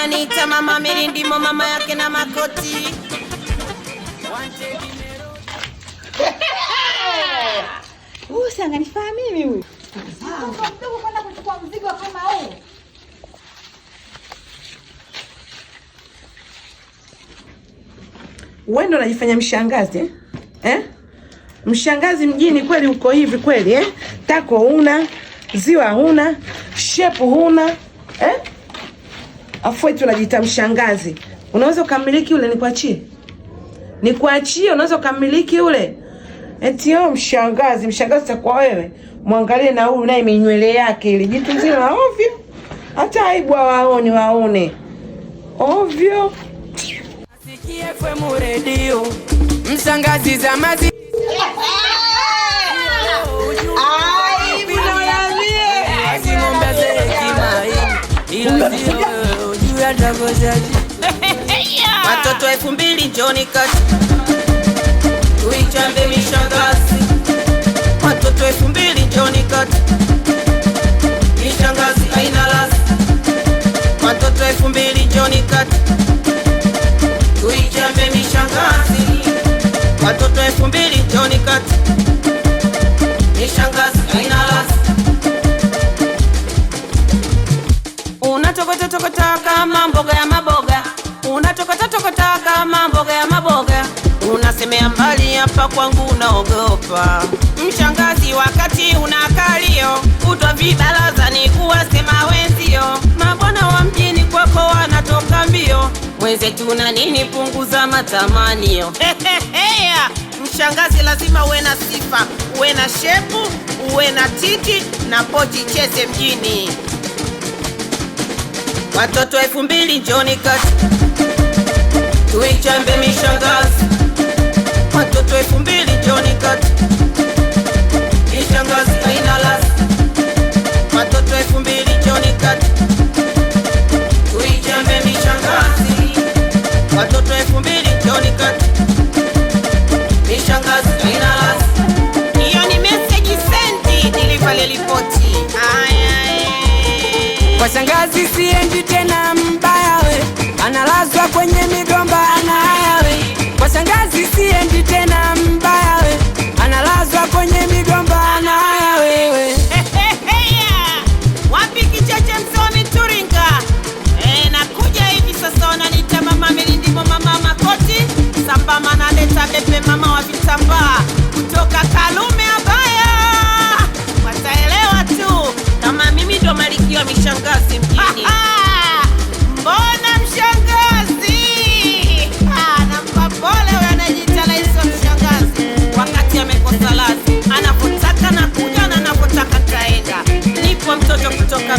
wananiita mama Mirindimo, mama yake na Makoti. Sanga nifaa mimi huyu. Mdogo kwenda kuchukua mzigo kama huu. Wewe ndo unajifanya mshangazi eh? Mshangazi mjini kweli uko hivi kweli eh? Tako huna, ziwa huna, shepu huna eh? Afu eti unajiita mshangazi. Unaweza ukamiliki ule nikuachie? Nikuachie unaweza ukamiliki ule? Eti mshangazi, mshangazi takuwa wewe. Muangalie na huyu naye minywele yake ile jitu nzima ovyo. Hata aibu waone. Ovyo. Asikie FM radio. Mshangazi za mazi. Ai, binolazie. Ngombe zekima hii. Juu ya dagozaji. Watoto 2000 njoni kati. Tuichambe mishangazi. Watoto 2000 njoni kati. Mishangazi haina lazi. Watoto 2000 njoni kati. Tuichambe mishangazi. Watoto 2000 njoni kati. Mishangazi haina lazi. Unatokota kama mboga ya maboga. Unatokota kama mboga ya maboga. Unasemea mbali hapa kwangu unaogopa. Mshangazi wakati unakalio. Utwa vibalaza ni kuwasema wenzio. Mabwana wa mjini kwako wanatoka mbio. Mweze tuna nini punguza matamanio. Mshangazi lazima uwe na sifa. Uwe na shepu, uwe na titi na pochi cheze mjini. Watoto 2000 njoni kati. Tuichambe mishangazi. Watoto 2000 njoni kati. Mishangazi haina lazi. Watoto 2000 njoni kati. Tuichambe mishangazi. Watoto 2000 njoni kati. Mishangazi haina lazi. Hiyo ni message senti nilifanya ripoti. Kwa shangazi siendi tena mbaya we. Analazwa kwenye migomba anaya we. Kwa shangazi siendi tena mbaya we. Analazwa kwenye migomba anaya wewe. Wapi kichache msoa mituringa? Nakuja hivi sasa wananiita mama Mirindimo, mama Makoti. Sambama na leta bebe mama wa vitambaa. Kutoka Kalume Abaya. Wataelewa tu kama mimi ndo malkia mishangazi mjini. Mbona mshangazi? Nampa pole huyo anajiita rais wa mshangazi. Wakati amekosa lazi. Anapotaka na kuja na anapotaka taenda. Nipo mtoto kutoka